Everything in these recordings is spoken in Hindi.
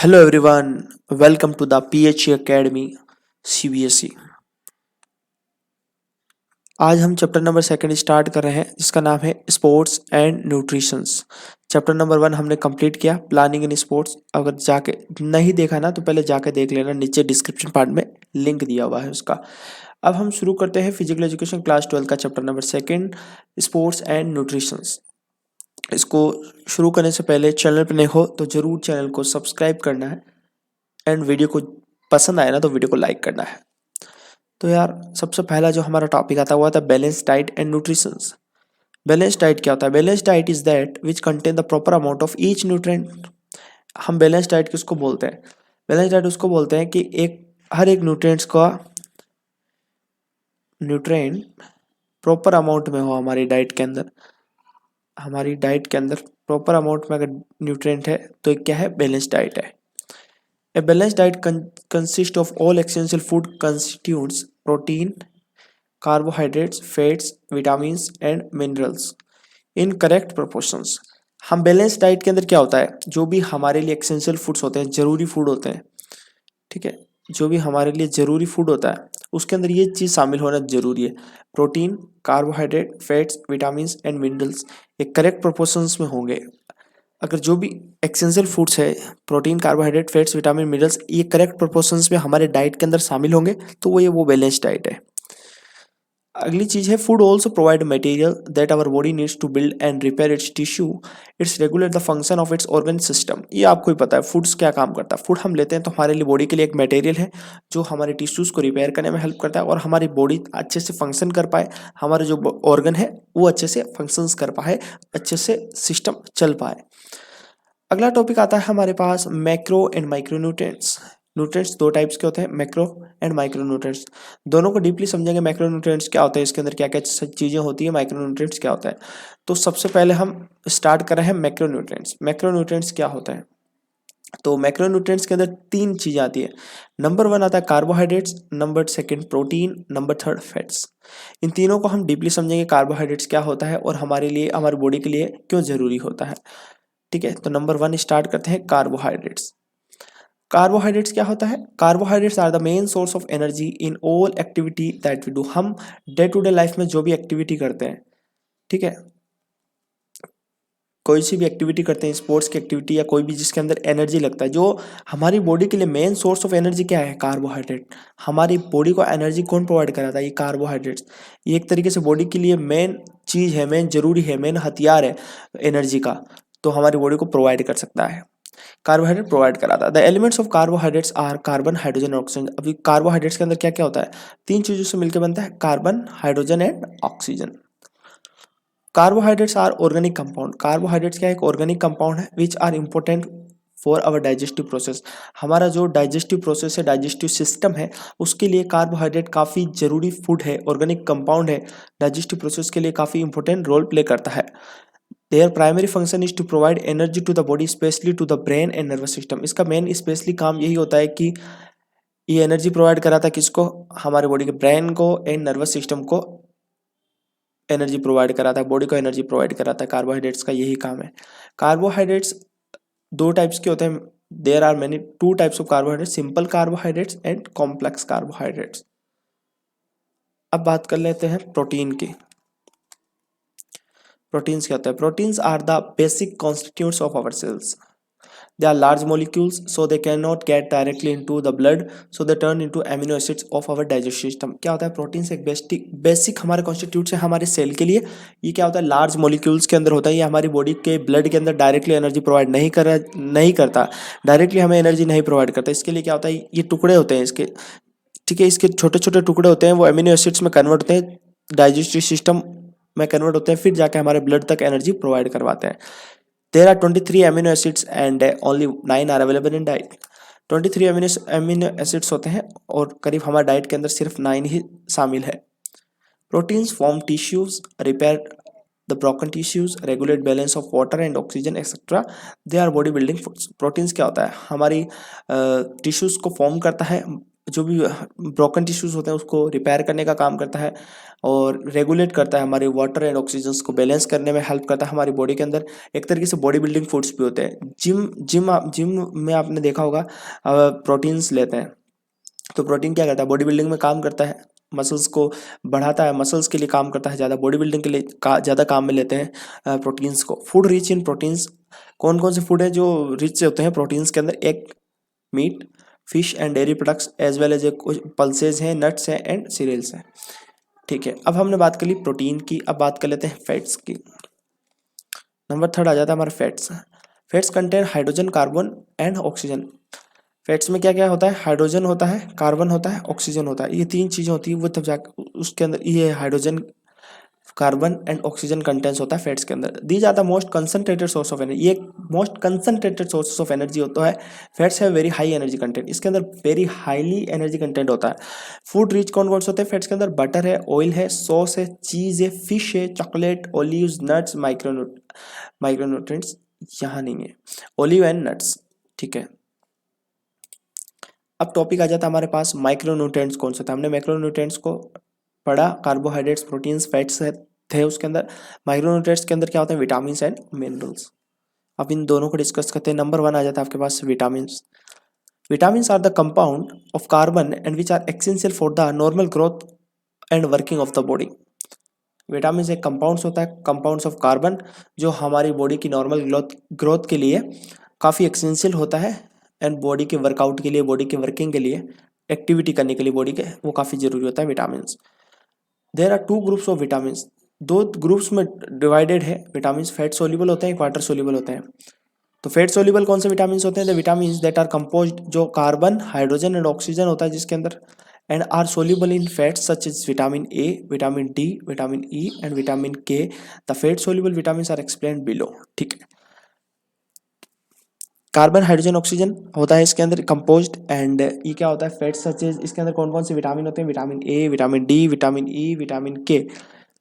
Hello everyone, welcome to the PHE Academy CBSE। आज हम चैप्टर नंबर सेकंड स्टार्ट कर रहे हैं जिसका नाम है sports and nutritions. Chapter number 1 हमने कंप्लीट किया, प्लानिंग इन स्पोर्ट्स। अगर जाके नहीं देखा ना तो पहले जाके देख लेना, नीचे डिस्क्रिप्शन पार्ट में लिंक दिया हुआ है उसका। अब हम शुरू करते हैं फिजिकल एजुकेशन क्लास 12 का chapter number second, sports and nutritions. इसको शुरू करने से पहले चैनल पर नए हो तो जरूर चैनल को सब्सक्राइब करना है एंड वीडियो को पसंद आए ना तो वीडियो को लाइक करना है। तो यार सबसे पहला जो हमारा टॉपिक आता हुआ था balance diet and nutritions. Balance diet क्या होता है? Balance diet is that which contain the proper amount of each nutrient. हम बैलेंस डाइट किसको बोलते हैं? बैलेंस डाइट उसको बोलते हैं कि हर एक न्यूट्रिएंट प्रॉपर अमाउंट में हो हमारी डाइट के अंदर। हमारी डाइट के अंदर प्रॉपर अमाउंट में अगर न्यूट्रिएंट है तो एक क्या है? बैलेंस डाइट है। A balanced diet consists of all essential food constituents: protein, carbohydrates, fats, vitamins and minerals in correct proportions। हम बैलेंस डाइट के अंदर क्या होता है, जो भी हमारे लिए एसेंशियल फूड्स होते हैं, जरूरी फूड होते हैं, ठीक है, जो भी हमारे लिए जरूरी फूड होता है उसके अंदर ये चीज़ शामिल होना जरूरी है। Protein, carbohydrate, fats, vitamins and minerals एक करेक्ट प्रोपोर्शंस में होंगे। अगर जो भी एसेंशियल फूड्स है, protein, carbohydrate, fats, vitamin, minerals, ये करेक्ट प्रोपोर्शंस में हमारे डाइट के अंदर शामिल होंगे तो वो बैलेंस डाइट है। अगली चीज है food also provide material that our body needs to build and repair its tissue, its regulate the function of its organ system. ये आपको ही पता है फूड्स क्या काम करता है। फूड हम लेते हैं तो हमारे लिए बॉडी के लिए एक मटेरियल है जो हमारे टिश्यूज को रिपेयर करने में हेल्प करता है और हमारी बॉडी अच्छे से फंक्शन कर पाए, हमारे जो ऑर्गन है वो अच्छे से फंक्शंस कर पाए, अच्छे से सिस्टम चल पाए। अगला टॉपिक आता है हमारे पास macro and micro nutrients. Nutrients दो टाइप्स के होते हैं, मैक्रो एंड माइक्रो न्यूट्रिएंट्स। दोनों को डीपली समझेंगे। मैक्रो न्यूट्रिएंट्स क्या होता है, इसके अंदर क्या क्या चीज़ें होती है, माइक्रो न्यूट्रिएंट्स क्या होता है। तो सबसे पहले हम स्टार्ट कर रहे हैं मैक्रो न्यूट्रिएंट्स। मैक्रो न्यूट्रिएंट्स क्या होता है? तो मैक्रो न्यूट्रिएंट्स के अंदर तीन चीज़ें आती है। नंबर 1 आता है carbohydrates, number second protein, number third fats. इन तीनों को हम डीपली समझेंगे, कार्बोहाइड्रेट्स क्या होता है और हमारे लिए, हमारी बॉडी के लिए क्यों जरूरी होता है। ठीक है, तो नंबर 1 स्टार्ट करते हैं, कार्बोहाइड्रेट्स। कार्बोहाइड्रेट्स क्या होता है? Carbohydrates are the main source of energy in all activity that we do. हम डे टू डे लाइफ में जो भी एक्टिविटी करते हैं, ठीक है, कोई सी भी एक्टिविटी करते हैं, स्पोर्ट्स की एक्टिविटी या कोई भी जिसके अंदर एनर्जी लगता है, जो हमारी बॉडी के लिए मेन सोर्स ऑफ एनर्जी क्या है? कार्बोहाइड्रेट। हमारी बॉडी को एनर्जी कौन प्रोवाइड कराता है? ये कार्बोहाइड्रेट्स। ये एक तरीके से बॉडी के लिए मेन चीज़ है, मेन जरूरी है, मेन हथियार है एनर्जी का, तो हमारी बॉडी को प्रोवाइड कर सकता है, कार्बोहाइड्रेट प्रोवाइड कराता है। The elements of carbohydrates are carbon, hydrogen और ऑक्सीजन। अभी कार्बोहाइड्रेट्स के अंदर क्या क्या होता है? तीन चीजों से मिलकर बनता है, carbon, hydrogen and oxygen. Carbohydrates are organic compound. Carbohydrates क्या एक ऑर्गेनिक कंपाउंड है which are important for our digestive process. हमारा जो डाइजेस्टिव प्रोसेस है, डाइजेस्टिव सिस्टम है, उसके लिए कार्बोहाइड्रेट काफ़ी जरूरी फूड है, ऑर्गेनिक कंपाउंड है, डाइजेस्टिव प्रोसेस के लिए काफ़ी इंपॉर्टेंट रोल प्ले करता है। Their primary function is to provide energy to the body, especially to the brain and nervous system। इसका मेन स्पेशली काम यही होता है कि ये एनर्जी प्रोवाइड कराता है किसको? हमारे बॉडी के ब्रेन को एंड नर्वस सिस्टम को एनर्जी प्रोवाइड कराता है, बॉडी को एनर्जी प्रोवाइड कराता है। कार्बोहाइड्रेट्स का यही काम है। कार्बोहाइड्रेट्स दो टाइप्स के होते हैं। There are many two types of carbohydrates, simple carbohydrates and complex carbohydrates. अब बात कर लेते हैं प्रोटीन की। प्रोटीन्स क्या होता है? Proteins are the basic constituents of our cells. They are large molecules, so they cannot get directly into the blood, so they turn into amino acids of our digestive system। क्या होता है? प्रोटीन एक बेसिक हमारे कॉन्स्टिट्यूट है हमारे सेल के लिए। ये क्या होता है? लार्ज मॉलिक्यूल्स के अंदर होता है। ये हमारी बॉडी के ब्लड के अंदर डायरेक्टली एनर्जी प्रोवाइड नहीं करता, डायरेक्टली हमें एनर्जी नहीं प्रोवाइड करता। इसके लिए क्या होता है? ये टुकड़े होते हैं इसके, ठीक है, इसके छोटे छोटे टुकड़े होते हैं, वो एमिनो एसिड्स में कन्वर्ट होते हैं, डाइजेस्टिव सिस्टम में कन्वर्ट होते हैं, फिर जाके हमारे ब्लड तक एनर्जी प्रोवाइड करवाते हैं। There are 23 amino acids and only 9 are available in diet। 23 amino acids होते हैं और करीब हमारे डाइट के अंदर सिर्फ 9 ही शामिल है। Proteins form tissues, repair the broken tissues, regulate balance of water and oxygen etcetera. They our body building foods. Proteins क्या होता है? हमारी टिश्यूज को फॉर्म करता है, जो भी ब्रोकन टिश्यूज होते हैं उसको रिपेयर करने का काम करता है और रेगुलेट करता है, हमारे वाटर एंड ऑक्सीजन को बैलेंस करने में हेल्प करता है हमारी बॉडी के अंदर। एक तरीके से बॉडी बिल्डिंग फूड्स भी होते हैं। जिम में आपने देखा होगा प्रोटीन्स लेते हैं, तो प्रोटीन क्या करता है, बॉडी बिल्डिंग में काम करता है, मसल्स को बढ़ाता है, मसल्स के लिए काम करता है, ज़्यादा बॉडी बिल्डिंग के लिए ज़्यादा काम में लेते हैं प्रोटीन्स को। फूड रिच इन प्रोटीन्स, कौन कौन से फूड है जो रिच होते हैं प्रोटीन्स के अंदर? Egg, meat, fish and dairy products as well as कुछ पल्सेज हैं, नट्स हैं एंड सीरियल्स हैं। ठीक है, अब हमने बात कर ली प्रोटीन की, अब बात कर लेते हैं फैट्स की। नंबर थर्ड आ जाता है हमारा fats. Fats contain hydrogen, carbon and oxygen. Fats में क्या क्या होता है? हाइड्रोजन होता है, कार्बन होता है, ऑक्सीजन होता है, ये तीन चीजें होती है। वो तब जाकर उसके अंदर ये hydrogen, carbon and oxygen contents होता है फैट्स के अंदर। These are the most concentrated source of energy, ये most concentrated source of energy होता है। फैट्स है वेरी हाई एनर्जी कंटेंट, इसके अंदर वेरी हाईली एनर्जी कंटेंट होता है। फूड रिच कौन कौन से होते हैं फैट्स के अंदर? बटर है, ऑयल है, सॉस है, चीज है, फिश है, चॉकलेट, ओलिव्स, नट्स, माइक्रोन्यूट्रिएंट्स यहाँ नहीं है, ओलिव एंड नट्स। ठीक है, अब टॉपिक आ जाता है हमारे पास माइक्रोन्यूट्रिएंट्स कौन सा था। हमने माइक्रोन्यूट्रिएंट्स को पढ़ा, कार्बोहाइड्रेट्स, प्रोटीन्स, फैट्स थे उसके अंदर। माइक्रोन्यूट्रिएंट्स के अंदर क्या होते हैं? Vitamins and minerals. अब इन दोनों को डिस्कस करते हैं। नंबर वन आ जाता है आपके पास vitamins. Vitamins are the compound of carbon and which are essential for the normal growth and working of the body. Vitamins एक कंपाउंड्स होता है, कंपाउंड्स ऑफ कार्बन, जो हमारी बॉडी की नॉर्मल ग्रोथ के लिए काफ़ी एसेंशियल होता है एंड बॉडी के वर्कआउट के लिए, बॉडी के वर्किंग के लिए, एक्टिविटी करने के लिए बॉडी के, वो काफ़ी जरूरी होता है vitamins. There are two groups of vitamins, दो ग्रुप्स में डिवाइडेड है विटामिन्स, फैट सोल्यूबल होते हैं, वाटर सोल्यूबल होते हैं। तो फैट सोल्यूबल कौन से विटामिन्स होते हैं? The vitamins that are composed, जो कार्बन, हाइड्रोजन एंड ऑक्सीजन होता है जिसके अंदर, and are soluble in fats such as vitamin A, vitamin D, vitamin E and vitamin K. The fat soluble vitamins are explained below. ठीक है, कार्बन, हाइड्रोजन, ऑक्सीजन होता है इसके अंदर कंपोज्ड, एंड ये क्या होता है? फैट्स सच एज, इसके अंदर कौन कौन से विटामिन होते हैं? Vitamin A, vitamin D, vitamin E, vitamin K.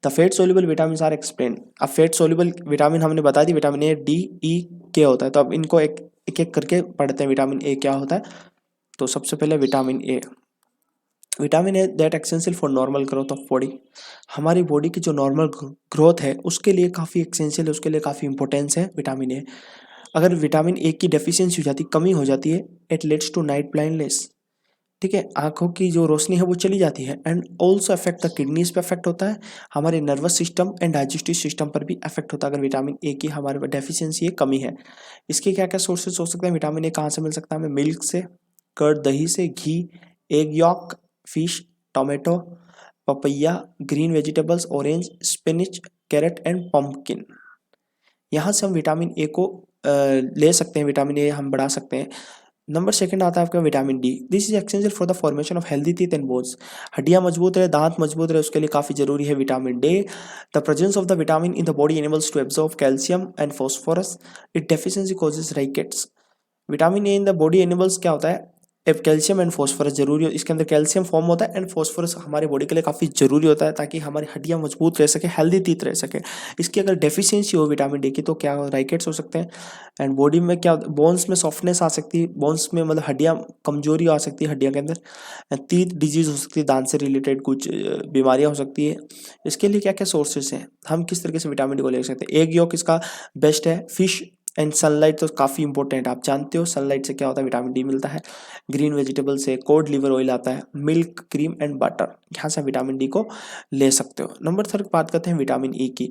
The fat soluble vitamin are explain. अब फैट सोल्यूबल विटामिन हमने बता दी, विटामिन ए, डी, ई, के होता है। तो अब इनको एक एक करके पढ़ते हैं। विटामिन ए क्या होता है? तो सबसे पहले vitamin A, vitamin A that essential for normal growth of body. हमारी बॉडी की जो नॉर्मल ग्रोथ है उसके लिए काफ़ी एसेंशियल है, उसके लिए काफ़ी इंपॉर्टेंस है विटामिन ए। अगर विटामिन ए की डेफिशिएंसी हो जाती, कमी हो जाती है, it leads to night blindness. ठीक है, आंखों की जो रोशनी है वो चली जाती है, and also affect the kidneys पे अफेक्ट होता है, हमारे nervous system and digestive system पर भी अफेक्ट होता है अगर विटामिन ए की हमारे डेफिशिएंसी कमी है। इसके क्या क्या सोर्सेज हो सकते हैं? विटामिन ए कहाँ से मिल सकता है हमें? मिल्क से, कर्ड, दही से, ghee, egg yolk, fish, tomato, papaya, green vegetables, orange, spinach, carrot and pumpkin. यहाँ से हम विटामिन ए को ले सकते हैं, विटामिन ए हम बढ़ा सकते हैं। नंबर सेकंड आता है आपका vitamin D. This is essential for the formation of healthy teeth and bones. हड्डियां मजबूत रहे, दांत मजबूत रहे, उसके लिए काफी जरूरी है vitamin D. The presence of the vitamin in the body enables to absorb calcium and phosphorus. It deficiency causes rickets. Vitamin A in the body enables क्या होता है? अब कैल्शियम एंड फॉस्फोरस जरूरी हो, इसके अंदर कैल्शियम फॉर्म होता है एंड फॉस्फोरस हमारी बॉडी के लिए काफ़ी जरूरी होता है ताकि हमारी हड्डियां मजबूत रह सके, हेल्दी टीथ रह सके। इसकी अगर डेफिशिएंसी हो विटामिन डी की तो क्या राइकेट्स हो सकते हैं, एंड बॉडी में क्या, बोन्स में सॉफ्टनेस आ सकती है, बोन्स में मतलब हड्डियां कमजोरी आ सकती है हड्डियों के अंदर, टीथ डिजीज हो सकती है, दांत से रिलेटेड कुछ बीमारियां हो सकती है। इसके लिए क्या क्या सोर्सेस हैं, हम किस तरीके से विटामिन डी को ले सकते हैं? एग यॉक इसका बेस्ट है, फिश एंड सनलाइट तो काफ़ी इंपॉर्टेंट, आप जानते हो सनलाइट से क्या होता है? विटामिन डी मिलता है। ग्रीन वेजिटेबल से कोड लिवर ऑयल आता है, मिल्क, क्रीम एंड बटर, यहाँ से विटामिन डी को ले सकते हो। नंबर थर्ड बात करते हैं विटामिन ई की।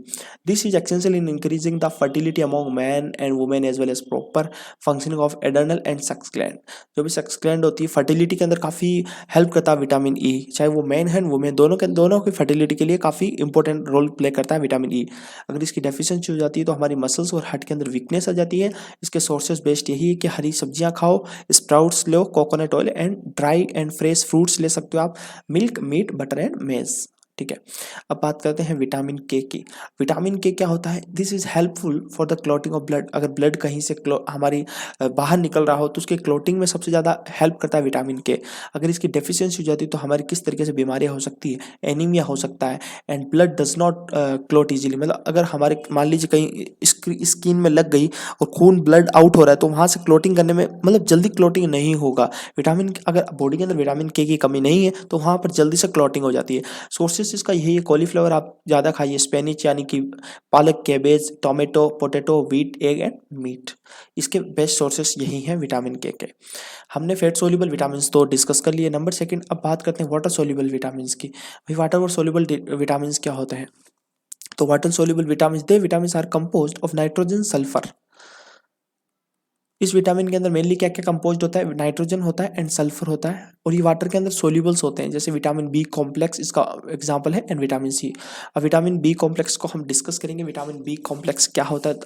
This is essential in increasing the fertility among man and women as well as proper functioning of adrenal and sex gland. जो भी सेक्स ग्लैंड होती है फर्टिलिटी के अंदर काफ़ी हेल्प करता है विटामिन ई, चाहे वो मैन है वुमेन, दोनों की फर्टिलिटी के लिए काफ़ी इंपॉर्टेंट रोल प्ले करता है विटामिन ई। अगर इसकी डेफिशिएंसी हो जाती है तो हमारी मसल्स और हार्ट के अंदर वीकनेस आ जाती है। इसके सोर्सेज बेस्ट यही है कि हरी सब्जियां खाओ, sprouts low, coconut oil and dry and fresh fruits ले सकते हो आप, मिल्क, मीट, बटर एंड मेज। ठीक है। अब बात करते हैं विटामिन के की। विटामिन के क्या होता है? This is helpful for the clotting of blood. अगर ब्लड कहीं से हमारी बाहर निकल रहा हो तो उसके क्लॉटिंग में सबसे ज़्यादा हेल्प करता है विटामिन के। अगर इसकी डेफिशिएंसी हो जाती है तो हमारी किस तरीके से बीमारियां हो सकती है, एनीमिया हो सकता है, and blood does not clot easily. मतलब अगर हमारे मान लीजिए कहीं स्किन में लग गई और खून ब्लड आउट हो रहा है तो वहाँ से क्लॉटिंग करने में मतलब जल्दी क्लॉटिंग नहीं होगा। अगर बॉडी के अंदर विटामिन के की कमी नहीं है तो वहाँ पर जल्दी से क्लॉटिंग हो जाती है। सोर्सेस इसका यही है, कॉलीफ्लावर आप ज़्यादा खाइए, स्पेनिच यानी कि पालक, cabbage, tomato, potato, wheat, egg and meat. इसके बेस्ट सोर्सेस यही हैं विटामिन के। हमने फैट सोल्यूबल विटामिन तो डिस्कस कर लिए। नंबर सेकंड, अब बात करते हैं वाटर सोल्यूबल विटामिन की। भाई वाटर सोल्यूबल विटामिन क्या होते हैं? तो water soluble vitamin are composed of nitrogen, sulphur. इस विटामिन के अंदर मेनली क्या क्या कंपोज्ड होता है? नाइट्रोजन होता है एंड सल्फर होता है, और ये वाटर के अंदर सोल्यूबल्स होते हैं, जैसे विटामिन बी कॉम्प्लेक्स इसका एग्जांपल है, एंड विटामिन सी। अब विटामिन बी कॉम्प्लेक्स को हम डिस्कस करेंगे। विटामिन बी कॉम्प्लेक्स क्या होता है?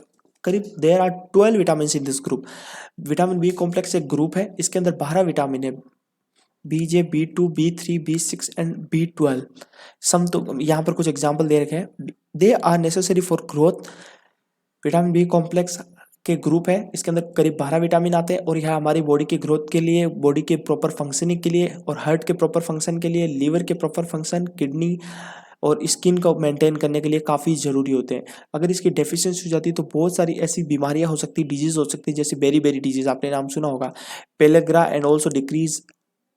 करीब there are 12 vitamin in this group. Vitamin B complex एक ग्रुप है, इसके अंदर 12 विटामिन है, BJ, B2, B3, B6 and B12। सम तो यहाँ पर कुछ एग्जाम्पल दे रखे हैं। They are necessary for growth. Vitamin B complex के ग्रुप है, इसके अंदर करीब 12 विटामिन आते हैं, और यह हमारी बॉडी की ग्रोथ के लिए, बॉडी के प्रॉपर फंक्शनिंग के लिए, और हार्ट के प्रॉपर फंक्शन के लिए, लीवर के प्रॉपर फंक्शन, किडनी और स्किन को मेंटेन करने के लिए काफ़ी ज़रूरी होते हैं। अगर इसकी डेफिशिएंसी हो जाती है तो बहुत सारी ऐसी बीमारियां हो सकती है, डिजीज हो सकती है, जैसे बेरी बेरी डिजीज, आपने नाम सुना होगा, pellagra, and also decrease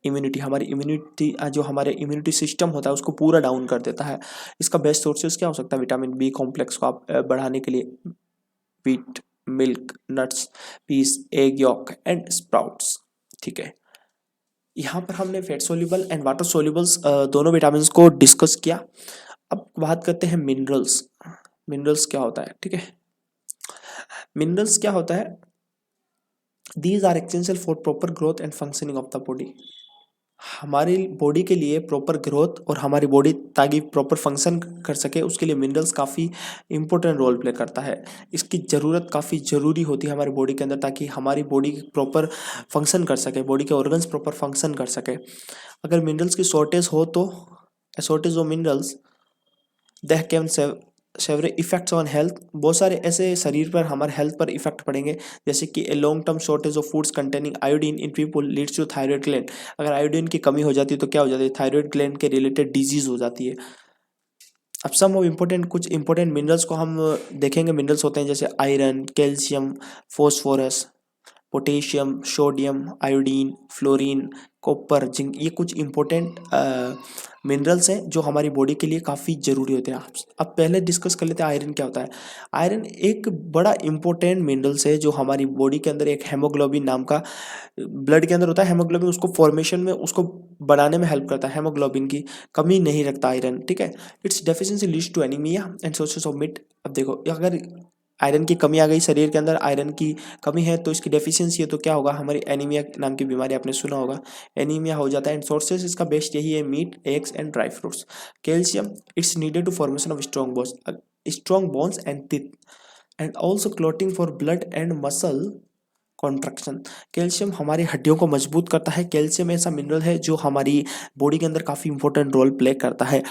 immunity. हमारी इम्यूनिटी जो हमारे इम्यूनिटी सिस्टम होता है उसको पूरा डाउन कर देता है। इसका बेस्ट सोर्सेज क्या हो सकता है विटामिन बी कॉम्प्लेक्स को आप बढ़ाने के लिए? Wheat, milk, nuts, peas, egg yolk and sprouts. ठीक है। यहाँ पर हमने fat soluble and water solubles दोनों विटामिन को डिस्कस किया। अब बात करते हैं मिनरल्स। मिनरल्स क्या होता है? ठीक है, मिनरल्स क्या होता है? These are essential for proper growth and functioning of the body. हमारी बॉडी के लिए प्रॉपर ग्रोथ और हमारी बॉडी ताकि प्रॉपर फंक्शन कर सके उसके लिए मिनरल्स काफ़ी इंपॉर्टेंट रोल प्ले करता है। इसकी ज़रूरत काफ़ी ज़रूरी होती है हमारी बॉडी के अंदर, ताकि हमारी बॉडी प्रॉपर फंक्शन कर सके, बॉडी के ऑर्गन्स प्रॉपर फंक्शन कर सके। अगर मिनरल्स की शॉर्टेज हो तो shortage of minerals that can severe effects on health. बहुत सारे ऐसे शरीर पर, हमारे हेल्थ पर इफेक्ट पड़ेंगे, जैसे कि a long term shortage of foods containing iodine in people leads to thyroid gland. अगर आयोडीन की कमी हो जाती है तो क्या हो जाती है? थायराइड ग्लैंड के रिलेटेड डिजीज हो जाती है। अब सम ऑफ इम्पोर्टेंट, कुछ इंपॉर्टेंट मिनरल्स को हम देखेंगे। मिनरल्स होते हैं जैसे iron, calcium, phosphorus, potassium, sodium, iodine, fluorine, copper, zinc. ये कुछ इंपॉर्टेंट मिनरल्स हैं जो हमारी बॉडी के लिए काफ़ी ज़रूरी होते हैं। अब पहले डिस्कस कर लेते हैं आयरन क्या होता है। आयरन एक बड़ा इंपॉर्टेंट मिनरल्स है जो हमारी बॉडी के अंदर एक हेमोग्लोबिन नाम का, ब्लड के अंदर होता है हेमोग्लोबिन, उसको फॉर्मेशन में, उसको बनाने में हेल्प करता है। हेमोग्लोबिन की कमी नहीं रखता आयरन। ठीक है। Its deficiency leads to anaemia and sources of meat. अब देखो, अगर आयरन की कमी आ गई शरीर के अंदर, आयरन की कमी है तो इसकी डेफिशिएंसी है तो क्या होगा? हमारी एनीमिया नाम की बीमारी आपने सुना होगा, एनीमिया हो जाता है। एंड सोर्सेस इसका बेस्ट यही है, meat, eggs and dry fruits. Calcium, it's needed to formation of strong bones and teeth, and also clotting for blood and muscle contraction. Calcium हमारी हड्डियों को मजबूत करता है। कैल्शियम ऐसा मिनरल है जो हमारी बॉडी के अंदर काफ़ी इंपॉर्टेंट रोल प्ले करता है,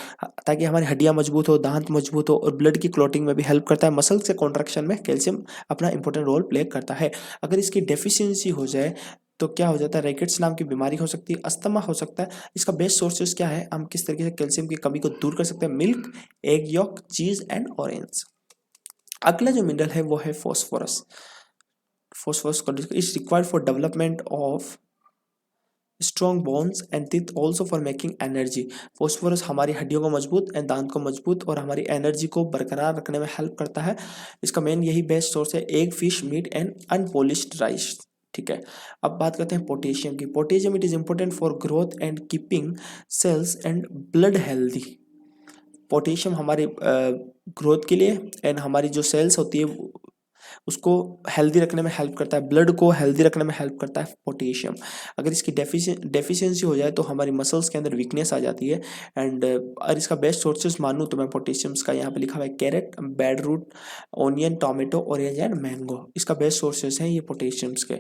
ताकि हमारी हड्डियां मजबूत हो, दांत मजबूत हो, और ब्लड की क्लॉटिंग में भी हेल्प करता है। मसल से कॉन्ट्रैक्शन में कैल्शियम अपना इंपॉर्टेंट रोल प्ले करता है। अगर इसकी डेफिशिएंसी हो जाए तो क्या हो जाता है? रैकेट्स नाम की बीमारी हो सकती है, अस्थमा हो सकता है। इसका बेस्ट सोर्सेज क्या है? हम किस तरीके से कैल्शियम की कमी को दूर कर सकते हैं? मिल्क, एग यॉक, चीज एंड ऑरेंज। अगला जो मिनरल है वो है phosphorus. phosphorus is required for development of strong bones and teeth, also for making energy। phosphorus हमारी हड्डियों को मजबूत एंड दांत को मजबूत और हमारी एनर्जी को बरकरार रखने में हेल्प करता है। इसका मेन यही बेस्ट सोर्स है, egg, fish, meat and unpolished rice. ठीक है। अब बात करते हैं पोटेशियम की। Potassium it is important for growth and keeping cells and blood healthy. Potassium हमारे ग्रोथ के लिए एंड हमारी जो सेल्स होती है उसको हेल्दी रखने में हेल्प करता है, ब्लड को हेल्दी रखने में हेल्प करता है पोटेशियम। अगर इसकी डेफिशिएंसी हो जाए तो हमारी मसल्स के अंदर वीकनेस आ जाती है। एंड और इसका बेस्ट सोर्सेज मानूँ तो मैं पोटेशियम्स का यहाँ पे लिखा हुआ है carrot, beetroot, onion, tomato, orange and mango. इसका बेस्ट सोर्सेज हैं ये पोटेशियम्स के।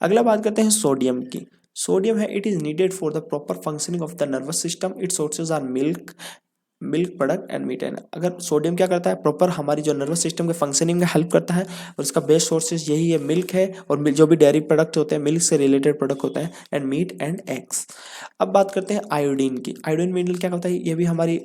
अगला बात करते हैं सोडियम की। सोडियम है, it is needed for the proper functioning of the nervous system. Its sources are milk, milk product and meat. And अगर सोडियम क्या करता है, प्रॉपर हमारी जो नर्वस सिस्टम के फंक्शनिंग में हेल्प करता है, और इसका बेस्ट सोर्सेज यही है, मिल्क है, और जो भी डेयरी प्रोडक्ट होते हैं मिल्क से रिलेटेड प्रोडक्ट होते हैं, एंड मीट एंड एग्स। अब बात करते हैं आयोडीन की। आयोडीन मिनरल क्या होता है, ये भी हमारी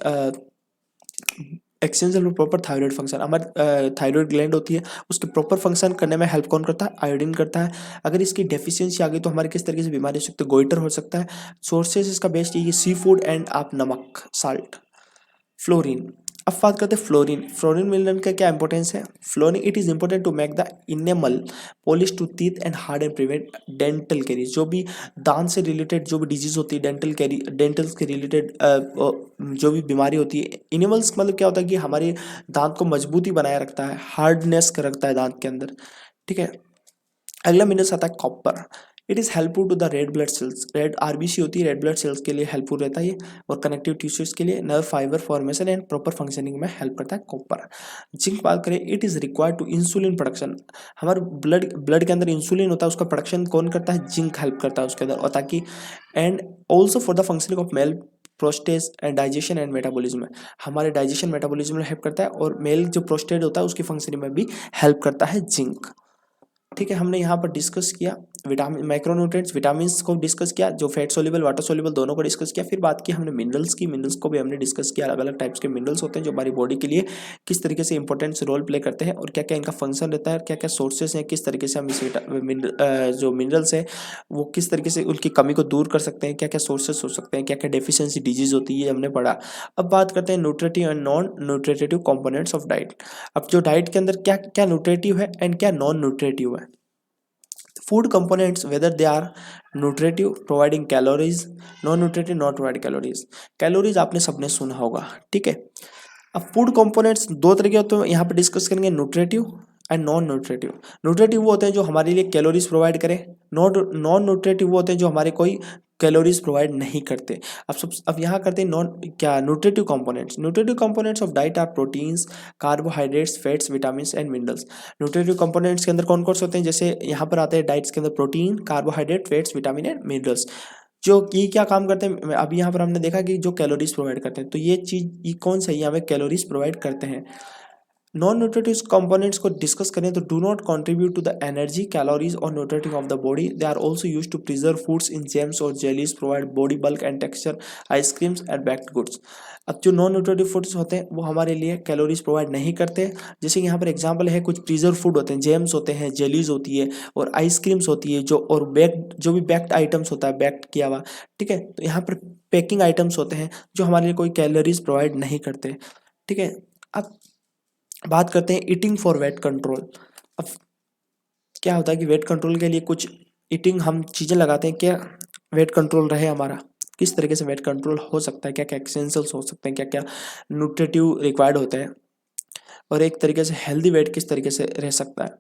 एक्सेंशियल प्रॉपर थायराइड फंक्शन, हमारी थायराइड ग्लैंड होती है, उसके प्रॉपर फंक्शन करने में हेल्प कौन करता है, आयोडीन करता है। अगर इसकी डेफिशिएंसी आ गई तो हमारे किस तरीके से बीमारी हो सकती है, गोइटर हो सकता है। सोर्सेज इसका बेस्ट ये सी फूड एंड आप नमक, साल्ट। फ्लोरीन। अब बात करते हैं फ्लोरीन। फ्लोरीन मिनरल का क्या इंपॉर्टेंस है, fluorine it is important to make the enamel polish to teeth and hard and prevent dental caries. जो भी दांत से रिलेटेड जो भी डिजीज होती है, डेंटल कैरी, डेंटल के रिलेटेड जो भी बीमारी होती है, इनेमल्स मतलब क्या होता है कि हमारे दांत को मजबूती बनाए रखता है, हार्डनेस कर रखता है दांत के अंदर, ठीक है। अगला मिनरल्स आता है copper. It is helpful to the red blood cells, red RBC होती है, रेड ब्लड सेल्स के लिए हेल्पफुल रहता है ये, और कनेक्टिव टिश्यूज के लिए, nerve fibre formation and proper functioning में हेल्प करता है कॉपर। जिंक बात करें, it is required to insulin production. हमारे ब्लड के अंदर इंसुलिन होता है, उसका प्रोडक्शन कौन करता है, जिंक हेल्प करता है उसके अंदर, और ताकि and also for the functioning of male prostate and digestion and metabolism, हमारे डाइजेशन मेटाबॉलिज्म में हेल्प करता है, और मेल जो प्रोस्टेट होता है उसकी फंक्शनिंग में भी हेल्प करता है जिंक, ठीक है। हमने यहाँ पर डिस्कस किया विटामिन, माइक्रोन्यूट्रिएंट्स, विटामिन्स को डिस्कस किया, जो फैट सोल्यूबल वाटर सोल्यूबल दोनों को डिस्कस किया। फिर बात की हमने मिनरल्स की, मिनरल्स को भी हमने डिस्कस किया, अलग अलग टाइप्स के मिनरल्स होते हैं जो हमारी बॉडी के लिए किस तरीके से इंपॉर्टेंट रोल प्ले करते हैं, और क्या क्या इनका फंक्शन रहता है, क्या क्या सोर्सेज हैं, किस तरीके से हम इस जो मिनरल्स है वो किस तरीके से उनकी कमी को दूर कर सकते हैं, क्या क्या सोर्सेज हो सकते हैं, क्या क्या डेफिशिएंसी डिजीज होती है, हमने पढ़ा। अब बात करते हैं nutritive and non nutritive components of diet. अब जो डाइट के अंदर क्या क्या न्यूट्रिटिव है एंड क्या नॉन न्यूट्रिटिव है। Food components, whether they are nutritive providing calories, non nutritive not provide calories। Calories आपने सबने सुना होगा, ठीक है। अब फूड कंपोनेंट्स दो तरीके होते हैं, यहाँ पे डिस्कस करेंगे, nutritive and non nutritive. Nutritive वो होते हैं जो हमारे लिए कैलोरीज प्रोवाइड करें, नॉन न्यूट्रिटिव वो होते हैं जो हमारे कोई कैलोरीज प्रोवाइड नहीं करते। अब यहाँ करते हैं नॉन क्या nutritive components. Nutritive components of diet are proteins, carbohydrates, fats, vitamin and minerals. Nutritive components के अंदर कौन कौन से होते हैं, जैसे यहाँ पर आते हैं डाइट्स के अंदर protein, carbohydrate, fats, vitamin and minerals. जो ये क्या काम करते हैं, अभी यहाँ पर हमने देखा कि जो कैलोरीज प्रोवाइड करते हैं, तो ये चीज ये कौन सा, ये हमें कैलोरीज प्रोवाइड करते हैं। नॉन न्यूट्रिटिव कंपोनेंट्स को डिस्कस करें तो do not contribute to the energy, calories और nutritive of the body. They are also used to preserve foods in jams और jellies, provide body bulk and texture, ice creams and baked goods. अब जो नॉन न्यूट्रिटिव फूड्स होते हैं वो हमारे लिए कैलोरीज प्रोवाइड नहीं करते। जैसे यहाँ पर एग्जांपल है, कुछ प्रिजर्व फूड होते हैं, जेम्स होते हैं, जेलीज होती है, और आइसक्रीम्स होती है, जो और बेक्ड जो भी बेक्ड आइटम्स होता है, बेक्ड किया हुआ, ठीक है। तो यहाँ पर पैकिंग आइटम्स होते हैं जो हमारे लिए कोई कैलोरीज प्रोवाइड नहीं करते, ठीक है। अब बात करते हैं ईटिंग फॉर वेट कंट्रोल। अब क्या होता है कि वेट कंट्रोल के लिए कुछ ईटिंग हम चीज़ें लगाते हैं, क्या वेट कंट्रोल रहे हमारा, किस तरीके से वेट कंट्रोल हो सकता है, क्या क्या एसेंशियल्स हो सकते हैं, क्या क्या न्यूट्रिटिव रिक्वायर्ड होते हैं, और एक तरीके से हेल्दी वेट किस तरीके से रह सकता है।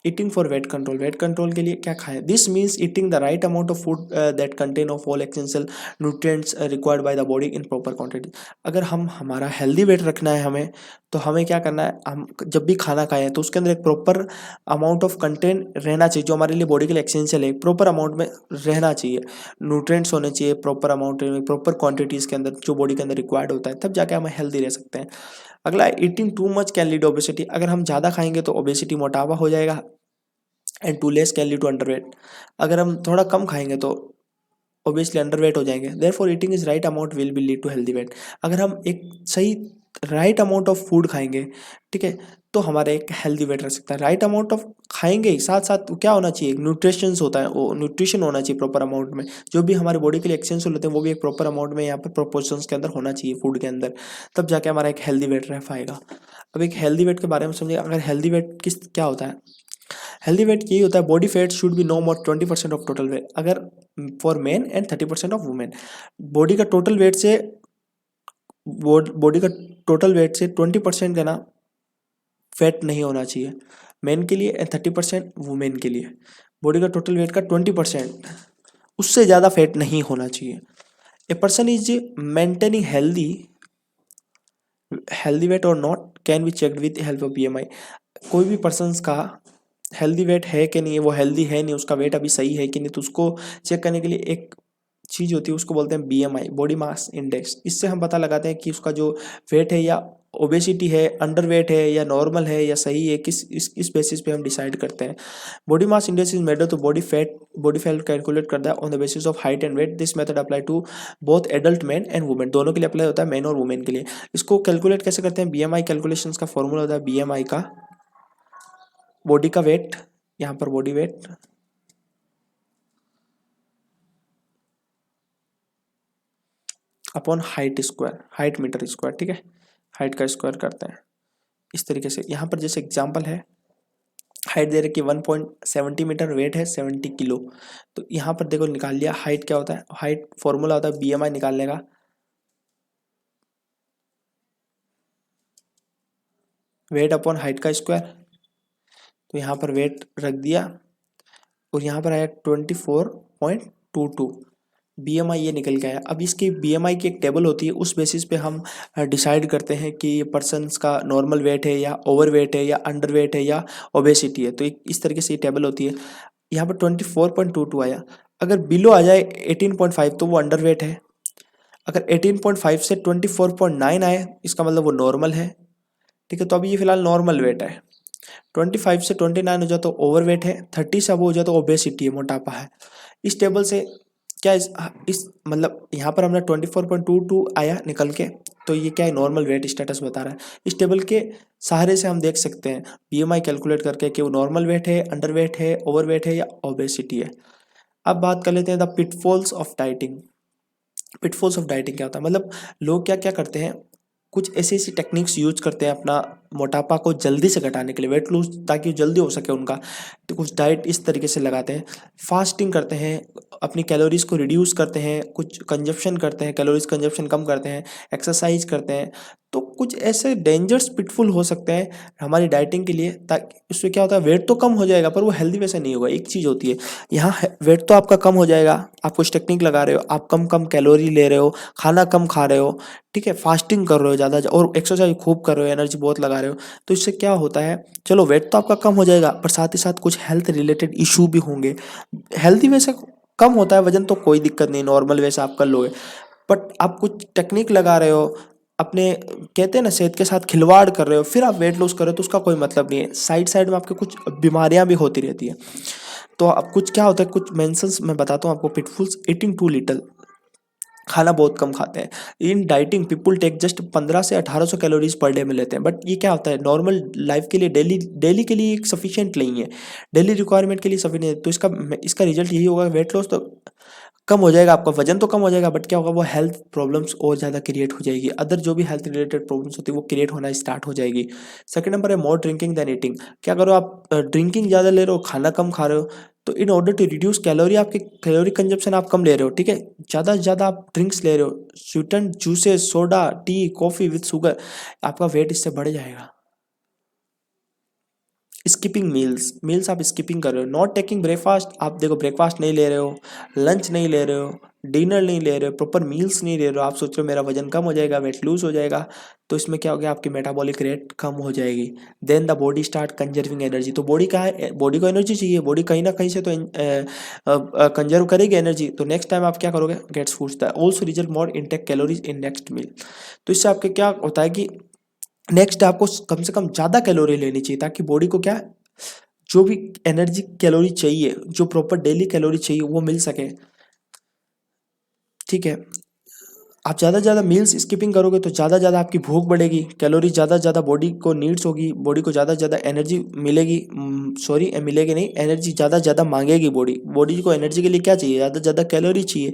Eating for weight control, weight control के लिए क्या खाएं, this means eating the right amount of food that contain of all essential nutrients required by the body in proper quantity. अगर हम हमारा हेल्दी वेट रखना है हमें, तो हमें क्या करना है, हम जब भी खाना खाएं तो उसके अंदर एक प्रॉपर अमाउंट ऑफ कंटेंट रहना चाहिए, जो हमारे लिए बॉडी के लिए एसेंशियल है, प्रॉपर अमाउंट में रहना चाहिए, न्यूट्रिएंट्स होने चाहिए प्रॉपर अमाउंट में, प्रॉपर क्वांटिटीज़ के अंदर जो बॉडी के अंदर रिक्वायर्ड होता है, तब जाके हम हेल्दी रह सकते हैं। अगला, eating too much can lead obesity. अगर हम ज़्यादा खाएंगे तो ओबेसिटी, मोटापा हो जाएगा, and too less can lead to underweight. अगर हम थोड़ा कम खाएंगे तो ऑब्वियसली अंडरवेट हो जाएंगे। Therefore eating is right amount will be lead to healthy weight. अगर हम एक सही राइट अमाउंट ऑफ फूड खाएंगे, ठीक है, तो हमारा एक हेल्दी वेट रह सकता है। राइट अमाउंट ऑफ खाएंगे ही साथ साथ क्या होना चाहिए, न्यूट्रिशंस होता है, वो न्यूट्रिशन होना चाहिए प्रॉपर अमाउंट में, जो भी हमारे बॉडी के लिए एसेंशियल होते हैं वो भी एक प्रॉपर अमाउंट में यहाँ पर प्रोपोर्शंस के अंदर होना चाहिए फूड के अंदर, तब जाके हमारा एक हेल्दी वेट रह पाएगा। अब एक हेल्दी वेट के बारे में समझिए। अगर हेल्दी वेट किस क्या होता है, हेल्दी वेट यही होता है, body fat should be no more 20% of total weight. अगर for men and 30% of women, body का टोटल वेट से बॉडी का टोटल वेट से 20% का ना फैट नहीं होना चाहिए मेन के लिए, एंड 30% वुमेन के लिए। बॉडी का टोटल वेट का 20%, उससे ज़्यादा फैट नहीं होना चाहिए। A person is maintaining healthy weight और not can be checked with help of BMI। कोई भी पर्सन का हेल्दी वेट है कि नहीं, वो हेल्दी है नहीं, उसका वेट अभी सही है कि नहीं, तो उसको चेक करने के लिए एक चीज़ होती है उसको बोलते हैं BMI, बॉडी मास इंडेक्स। इससे हम पता लगाते हैं कि उसका जो वेट है या ओबेसिटी है, अंडर वेट है या नॉर्मल है या सही है, इस बेसिस पे हम डिसाइड करते हैं। Body mass index is measure to body fat calculate करता है on the basis of height and weight. This method apply to both adult man and women, दोनों के लिए अप्लाई होता है, मैन और वुमेन के लिए। इसको कैलकुलेट कैसे करते हैं? BMI कैलकुलेशंस का फॉर्मूला होता है BMI का बॉडी का वेट, यहाँ पर body weight upon height square, height metre square, ठीक है, हाइट का स्क्वायर करते हैं इस तरीके से। यहाँ पर जैसे एग्जांपल है, हाइट दे रखी 1.70 मीटर, वेट है 70 किलो। तो यहाँ पर देखो निकाल लिया हाइट क्या होता है, हाइट फॉर्मूला होता है BMI निकालने का, वेट अपॉन हाइट का स्क्वायर। तो यहाँ पर वेट रख दिया और यहाँ पर आया 24.22, BMI ये निकल के आया। अब इसकी BMI की एक टेबल होती है, उस बेसिस पे हम डिसाइड करते हैं कि ये पर्सनस का नॉर्मल वेट है या ओवर वेट है या अंडर वेट है या ओबेसिटी है। तो इस तरीके से ये टेबल होती है। यहाँ पर 24.22 आया, अगर बिलो आ जाए 18.5 तो वो अंडर वेट है, अगर 18.5 से 24.9 आए इसका मतलब वो नॉर्मल है, ठीक है। तो अभी ये फिलहाल नॉर्मल वेट है। 25 से 29 हो जाए तो ओवर वेट है, 30 से अब हो जाए तो ओबेसिटी है, मोटापा है। इस टेबल से क्या इस मतलब यहाँ पर हमने 24.22 आया निकल के, तो ये क्या है, नॉर्मल वेट स्टेटस बता रहा है। इस टेबल के सहारे से हम देख सकते हैं BMI कैलकुलेट करके कि वो नॉर्मल वेट है, अंडर वेट है, ओवर वेट है या ओबेसिटी है। अब बात कर लेते हैं the pitfalls of dieting. Pitfalls of dieting क्या होता है, मतलब लोग क्या क्या करते हैं, कुछ ऐसी ऐसी टेक्निक्स यूज करते हैं अपना मोटापा को जल्दी से घटाने के लिए, वेट लूज ताकि जल्दी हो सके उनका। तो कुछ डाइट इस तरीके से लगाते हैं, फास्टिंग करते हैं, अपनी कैलोरीज को रिड्यूस करते हैं, कुछ कंजप्शन करते हैं, कैलोरीज कंजप्शन कम करते हैं, एक्सरसाइज करते हैं। तो कुछ ऐसे डेंजरस पिटफुल हो सकते हैं हमारी डाइटिंग के लिए, ताकि उससे क्या होता है, वेट तो कम हो जाएगा पर वो हेल्दी वैसे नहीं होगा। एक चीज़ होती है यहाँ, वेट तो आपका कम हो जाएगा, आप कुछ टेक्निक लगा रहे हो, आप कम कम कैलोरी ले रहे हो, खाना कम खा रहे हो, ठीक है, फास्टिंग कर रहे हो ज़्यादा और एक्सरसाइज खूब कर रहे हो, एनर्जी बहुत लगा रहे हो। तो इससे क्या होता है, चलो वेट तो आपका कम हो जाएगा पर साथ ही साथ कुछ हेल्थ रिलेटेड इशू भी होंगे। हेल्दी वैसे कम होता है वजन तो कोई दिक्कत नहीं, नॉर्मल वैसे आप कर लोगे, बट आप कुछ टेक्निक लगा रहे हो, अपने कहते हैं ना सेहत के साथ खिलवाड़ कर रहे हो, फिर आप वेट लॉस कर रहे हो, तो उसका कोई मतलब नहीं है। साइड साइड में आपके कुछ बीमारियां भी होती रहती है। तो अब कुछ क्या होता है, कुछ मेंशंस मैं बताता हूँ आपको। पिटफॉल्स: ईटिंग टू लिटिल, खाना बहुत कम खाते हैं। इन डाइटिंग पीपुल टेक जस्ट 15 से 1800 कैलोरीज पर डे में लेते हैं, बट ये क्या होता है, नॉर्मल लाइफ के लिए डेली डेली के लिए एक सफिशिएंट नहीं है, डेली रिक्वायरमेंट के लिए सफिशिएंट। तो इसका इसका रिजल्ट यही होगा, वेट लॉस तो कम हो जाएगा, आपका वजन तो कम हो जाएगा, बट क्या होगा, वो हेल्थ प्रॉब्लम्स और ज़्यादा क्रिएट हो जाएगी, अदर जो भी हेल्थ रिलेटेड प्रॉब्लम्स होती है वो क्रिएट होना स्टार्ट हो जाएगी। सेकंड नंबर है मोर ड्रिंकिंग देन ईटिंग। क्या करो आप, ड्रिंकिंग ज़्यादा ले रहे हो, खाना कम खा रहे हो, तो in order to reduce calorie, आपके कैलोरी कंजप्शन आप कम ले रहे हो, ठीक है। ज़्यादा से ज़्यादा आप ड्रिंक्स ले रहे हो, sweeten juices, soda, tea, coffee with sugar, आपका वेट इससे बढ़ जाएगा। स्किपिंग मील्स, मील्स आप स्किपिंग कर रहे हो, नॉट टेकिंग ब्रेकफास्ट, आप देखो ब्रेकफास्ट नहीं ले रहे हो, लंच नहीं ले रहे हो, डिनर नहीं ले रहे हो, प्रॉपर मील्स नहीं ले रहे हो, आप सोच रहे हो मेरा वजन कम हो जाएगा, वेट लूज हो जाएगा। तो इसमें क्या हो गया, आपकी मेटाबॉलिक रेट कम हो जाएगी। Then the body start conserving energy. तो बॉडी का है, बॉडी को एनर्जी चाहिए, बॉडी कहीं ना कहीं से तो कंजर्व करेगी एनर्जी। तो नेक्स्ट टाइम आप क्या करोगे, gets foods the also result more intake calories in next meal. तो इससे आपके क्या होता है कि नेक्स्ट आपको कम से कम ज़्यादा कैलोरी लेनी चाहिए, ताकि बॉडी को क्या, जो भी एनर्जी कैलोरी चाहिए, जो प्रॉपर डेली कैलोरी चाहिए वो मिल सके, ठीक है। आप ज़्यादा से ज़्यादा मील्स स्किपिंग करोगे तो ज़्यादा ज़्यादा आपकी भूख बढ़ेगी, कैलोरी ज़्यादा से ज़्यादा बॉडी को नीड्स होगी, बॉडी को ज़्यादा से ज़्यादा एनर्जी मिलेगी, सॉरी मिलेगी नहीं, एनर्जी ज़्यादा से ज़्यादा मांगेगी बॉडी। बॉडी को एनर्जी के लिए क्या चाहिए, ज़्यादा से ज़्यादा कैलोरी चाहिए,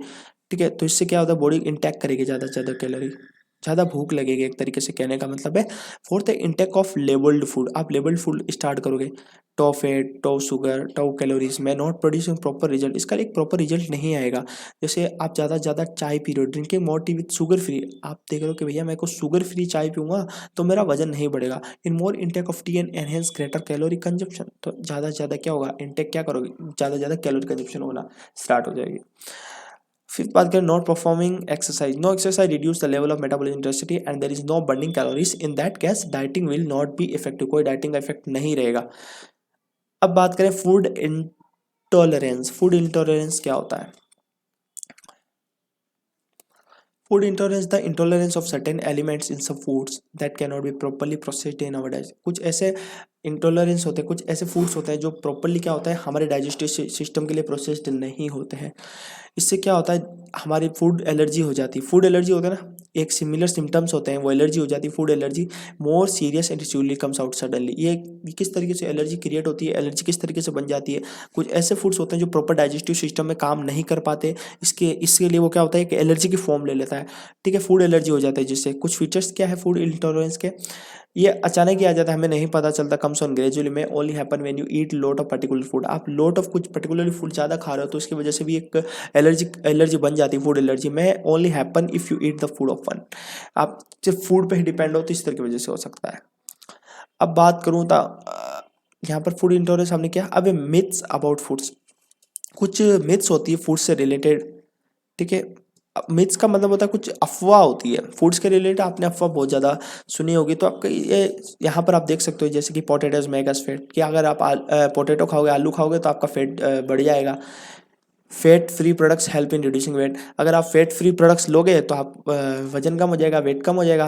ठीक है। तो इससे क्या होता है, बॉडी इंटैक्ट करेगी ज़्यादा से ज़्यादा कैलोरी, ज़्यादा भूख लगेगी, एक तरीके से कहने का मतलब है। फोर्थ है इंटेक ऑफ लेबल्ड फूड। आप लेबल्ड फूड स्टार्ट करोगे, टॉ फैट, टॉ शुगर, टॉ कैलोरीज में नॉट प्रोड्यूसिंग प्रॉपर रिजल्ट, इसका एक प्रॉपर रिजल्ट नहीं आएगा। जैसे आप ज़्यादा से ज़्यादा चाय पी रहे हो, drinking more tea with sugar free, आप देख रहे हो कि भैया मैं को शुगर फ्री चाय पीऊँगा तो मेरा वजन नहीं बढ़ेगा। In more intake of tea and enhance greater calorie consumption. तो ज़्यादा से ज़्यादा क्या होगा, इंटेक क्या करोगे, ज़्यादा से ज़्यादा कैलोरी कंजप्शन होना स्टार्ट हो जाएगी। फिफ्थ बात करें, not performing exercise. No exercise reduce the level of metabolic intensity and there is no burning calories, in that case dieting will not be effective. कोई डाइटिंग का इफेक्ट नहीं रहेगा। अब बात करें फूड इंटॉलरेंस। फूड इंटॉलरेंस क्या होता है, food intolerance the intolerance of certain elements in some foods that can not be properly processed in our digest. कुछ ऐसे इंटॉलरेंस होते हैं, कुछ ऐसे फूड्स होते हैं जो प्रॉपर्ली क्या होता है हमारे डाइजेस्टिव सिस्टम के लिए प्रोसेस्ड नहीं होते हैं। इससे क्या होता है हमारी फूड एलर्जी हो जाती है। फूड एलर्जी होता है ना, एक सिमिलर सिम्टम्स होते हैं, वो एलर्जी हो जाती है। Food allergy more serious and usually comes out suddenly. ये किस तरीके से एलर्जी क्रिएट होती है, एलर्जी किस तरीके से बन जाती है। कुछ ऐसे फूड्स होते हैं जो प्रॉपर डाइजेस्टिव सिस्टम में काम नहीं कर पाते, इसके लिए वो क्या होता है कि एलर्जी की फॉर्म ले लेता है। ठीक है, फूड एलर्जी हो जाता है। जिससे कुछ फीचर्स क्या है फूड इंटॉलरेंस के, ये अचानक ही आ जाता है, हमें नहीं पता चलता, कम्स ऑन ग्रेजुअली में, only happen when you eat lot of particular food. आप लॉट ऑफ कुछ पर्टिकुलर फूड ज़्यादा खा रहे हो तो उसकी वजह से भी एक एलर्जी बन जाती है, फूड एलर्जी में। Only happen if you eat the food of one. आप सिर्फ फूड पे ही डिपेंड हो तो इस तरह की वजह से हो सकता है। अब बात करूँ तो यहाँ पर फूड इंटॉलरेंस हमने क्या, अब मिथ्स अबाउट फूड्स। कुछ मिथ्स होती है फूड से रिलेटेड। ठीक है, मिथ्स का मतलब होता है कुछ अफवाह होती है फूड्स के रिलेटेड। आपने अफवाह बहुत ज़्यादा सुनी होगी, तो आपका ये यहाँ पर आप देख सकते हो, जैसे कि पोटैटोज मेक अस फैट, कि अगर आप पोटैटो खाओगे, आलू खाओगे तो आपका फैट बढ़ जाएगा। Fat free products help in reducing weight. अगर आप फैट फ्री प्रोडक्ट्स लोगे तो आप वजन कम हो जाएगा, वेट कम हो जाएगा।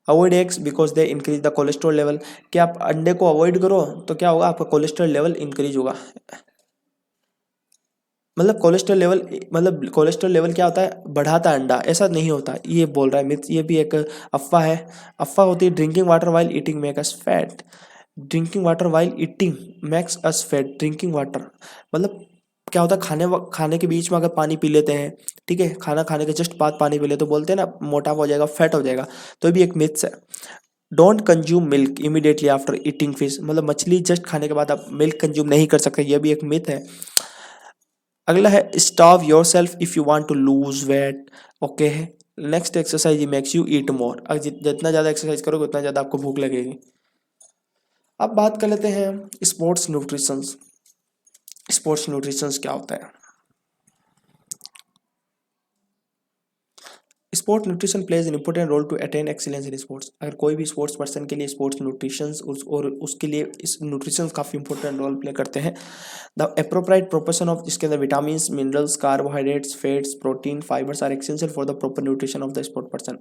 Avoid eggs because they increase the cholesterol level. कि आप अंडे को अवॉइड करो तो क्या होगा, आपका कोलेस्ट्रॉल लेवल इंक्रीज होगा। मतलब कोलेस्ट्रॉल लेवल क्या होता है, बढ़ाता है अंडा, ऐसा नहीं होता, ये बोल रहा है मिथ। ये भी एक अफवाह है। अफवाह होती है drinking water while eating make us fat. Drinking water while eating makes us fat. Drinking water मतलब क्या होता है, खाने के बीच में अगर पानी पी लेते हैं, ठीक है, खाना खाने के जस्ट बाद पानी पी ले तो बोलते हैं ना मोटा हो जाएगा, फैट हो जाएगा। तो ये भी एक मिथ्स है। Don't consume milk immediately after eating fish. मतलब मछली जस्ट खाने के बाद आप मिल्क कंज्यूम नहीं कर सकते, ये भी एक मिथ है। अगला है starve yourself if you want to lose weight. Okay है। Next exercise makes you eat more. जितना ज़्यादा एक्सरसाइज करोगे उतना ज़्यादा आपको भूख लगेगी। अब बात कर लेते हैं स्पोर्ट्स न्यूट्रिशंस। स्पोर्ट्स न्यूट्रिशंस क्या होता है। Sport nutrition plays an important role to attain excellence in sports. अगर कोई भी स्पोर्ट्स पर्सन के लिए स्पोर्ट्स न्यूट्रिशन और उसके लिए इस न्यूट्रिशन काफ़ी इंपॉर्टेंट रोल प्ले करते हैं। द अप्रोप्राइट प्रोपोर्शन ऑफ, इसके अंदर vitamin minerals carbohydrates fats protein fibres are essential for the proper nutrition of the sport person.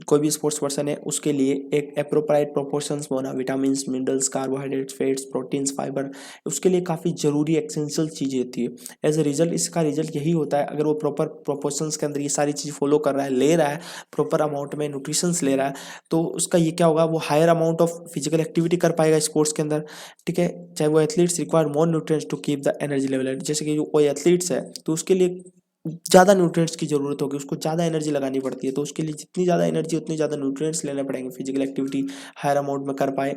कोई भी स्पोर्ट्स पर्सन है उसके लिए एक अप्रोप्राइट प्रोपोर्शंस होना, vitamin minerals carbohydrates fats proteins fibre, उसके लिए काफ़ी जरूरी एसेंशियल चीज़ें होती है। एज ए रिजल्ट इसका रिजल्ट यही होता है, अगर वो प्रॉपर प्रोपोर्शंस के अंदर ये सारी चीज़ फॉलो कर रहा है, ले रहा है, प्रॉपर अमाउंट में न्यूट्रिशंस ले रहा है, तो उसका ये क्या होगा, वो higher amount of physical activity कर पाएगा स्पोर्ट्स के अंदर। ठीक है, चाहे वो athletes require more nutrients to keep the energy level. जैसे कि जो कोई एथलीट्स है तो उसके लिए ज़्यादा न्यूट्रिएंट्स की जरूरत होगी, उसको ज़्यादा एनर्जी लगानी पड़ती है, तो उसके लिए जितनी ज़्यादा एनर्जी उतनी ज़्यादा न्यूट्रिएंट्स लेने पड़ेंगे, फिजिकल एक्टिविटी हायर अमाउंट में कर पाए।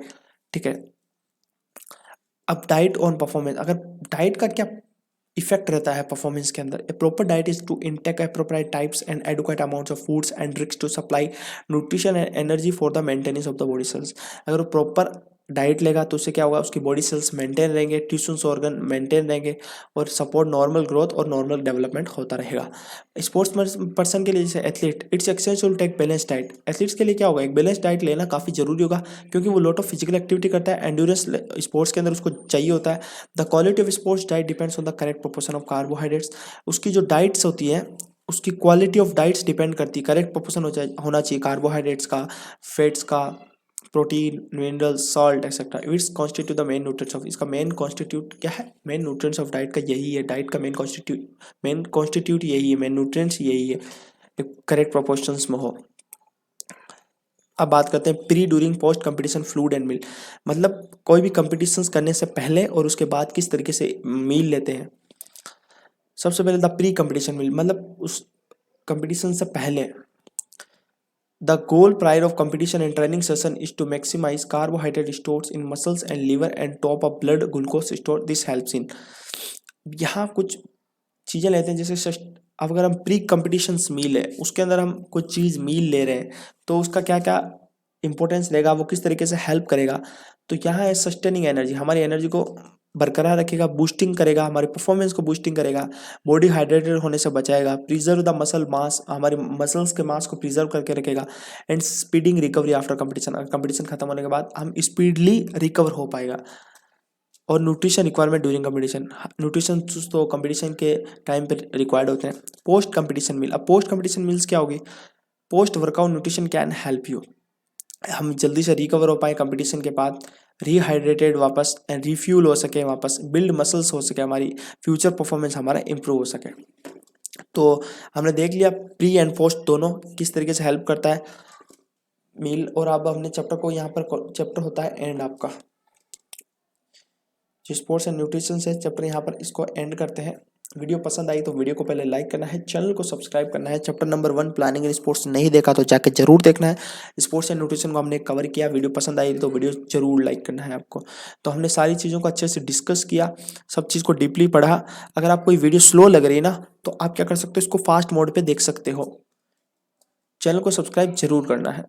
ठीक है, अब डाइट ऑन परफॉर्मेंस। अगर डाइट का क्या इफेक्ट रहता है परफॉर्मेंस के अंदर, a proper diet is to intake appropriate types and adequate amounts of foods and drinks to supply nutrition and energy for the maintenance of the body cells. अगर वो प्रॉपर डाइट लेगा तो उससे क्या होगा, उसकी बॉडी सेल्स मेंटेन रहेंगे, टिश्यूज ऑर्गन मेंटेन रहेंगे और सपोर्ट नॉर्मल ग्रोथ और नॉर्मल डेवलपमेंट होता रहेगा। स्पोर्ट्स पर्सन के लिए जैसे athlete, it's essential to take balance diet. Athletes के लिए क्या होगा, एक बैलेंस डाइट लेना काफ़ी जरूरी होगा, क्योंकि वो लॉट ऑफ फिजिकल एक्टिविटी करता है, एंड्योरेंस स्पोर्ट्स के अंदर उसको चाहिए होता है। The quality of sports diet depends on the correct proportion of carbohydrates. उसकी जो डाइट्स होती है उसकी क्वालिटी ऑफ डाइट्स डिपेंड करती है, करेक्ट प्रोपोर्शन होना चाहिए कार्बोहाइड्रेट्स का, फैट्स का, protein minerals salt etcetera. It's constitute the main nutrients of, इसका मेन कॉन्स्टिट्यूट क्या है, मेन न्यूट्रिएंट्स ऑफ डाइट का यही है, डाइट का मेन कॉन्स्टिट्यूट यही है, मेन न्यूट्रिएंट्स यही है, करेक्ट प्रोपोर्शंस में हो। अब बात करते हैं pre during post competition fluid and meal. मतलब कोई भी कंपटीशंस करने से पहले और उसके बाद किस तरीके से मील लेते हैं। सबसे पहले द प्री कंपटीशन मील, मतलब उस कंपटीशन से पहले। The goal prior of competition and training session is to maximise carbohydrate stores in muscles and liver and top of blood glucose store. This helps in, यहाँ कुछ चीज़ें लेते हैं जैसे अब अगर हम प्री कंपटीशन मील है उसके अंदर हम कुछ चीज़ मील ले रहे हैं तो उसका क्या क्या इंपॉर्टेंस रहेगा, वो किस तरीके से हेल्प करेगा। तो यहाँ है सस्टेनिंग एनर्जी, हमारी एनर्जी को बरकरार रखेगा, बूस्टिंग करेगा, हमारे परफॉर्मेंस को बूस्टिंग करेगा, बॉडी हाइड्रेटेड होने से बचाएगा, प्रिजर्व द मसल मास, हमारे मसल्स के मास को प्रिजर्व करके रखेगा, and speeding recovery after competition. Competition खत्म होने के बाद हम स्पीडली रिकवर हो पाएगा। और nutrition requirement during competition, nutrition तो कंपटीशन के टाइम पे रिक्वायर्ड होते हैं। पोस्ट कंपटीशन मील, अब पोस्ट कंपटीशन मील्स क्या होगी, post workout nutrition can help you, हम जल्दी से रिकवर हो पाए कंपटीशन के बाद, रिहाइड्रेटेड वापस एंड रिफ्यूल हो सके, वापस बिल्ड मसल्स हो सके, हमारी फ्यूचर परफॉर्मेंस हमारा इंप्रूव हो सके। तो हमने देख लिया प्री एंड पोस्ट दोनों किस तरीके से हेल्प करता है मील। और अब हमने चैप्टर को यहाँ पर, चैप्टर होता है एंड आपका, जो स्पोर्ट्स एंड न्यूट्रिशन से चैप्टर यहाँ पर इसको एंड करते हैं। वीडियो पसंद आई तो वीडियो को पहले लाइक करना है, चैनल को सब्सक्राइब करना है। Chapter number 1 planning in sports नहीं देखा तो जाके जरूर देखना है। स्पोर्ट्स एंड न्यूट्रिशन को हमने कवर किया। वीडियो पसंद आई तो वीडियो जरूर लाइक करना है आपको। तो हमने सारी चीज़ों को अच्छे से डिस्कस किया, सब चीज़ को डीपली पढ़ा। अगर आपको वीडियो स्लो लग रही है ना तो आप क्या कर सकते हो, इसको फास्ट मोड पर देख सकते हो। चैनल को सब्सक्राइब जरूर करना है।